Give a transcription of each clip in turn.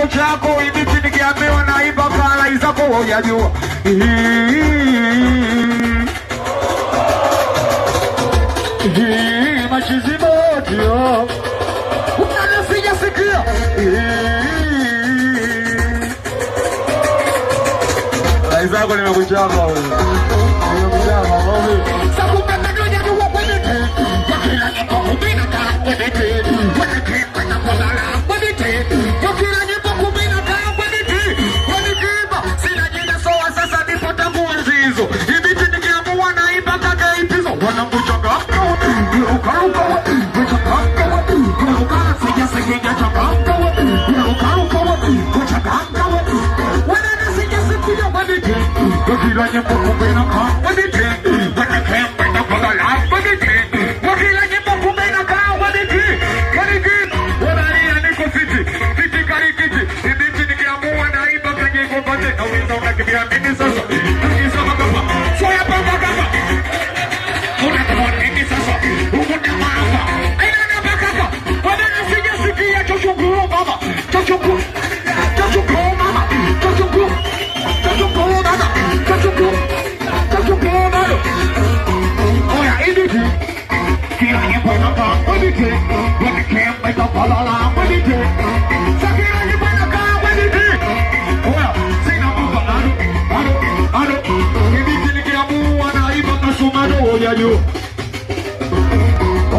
chango chako ibiti nikiambiwa na iba kala izako hujajua. Machizi moto unanifanya sikia. Izako nimekuchapa wewe. Nimekuchapa wewe. Sababu mimi ndio ndio kwa nini? Kila kitu kubina kwa nini?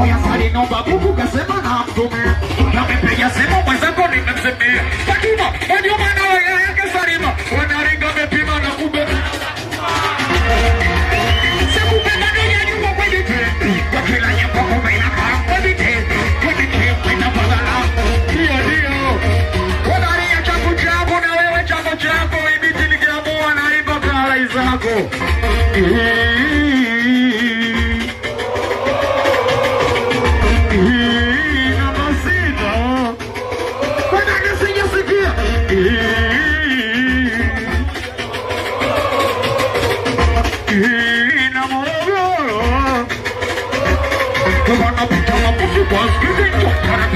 Oya sali nomba buku kasema na mtume namepiga simu mwenzako nimemsemea Fatuma wajua maana yake Salima wanaringa mepima na kumbe siku kama dunia nyuma kwenye trendi kwa kila nyembo kumena kaa kwenye trendi kwenda pagala ndio wanaria changu chako na wewe changu chako ibiti nikiamua na iba kala izako. Come on up, come up, come up, come on,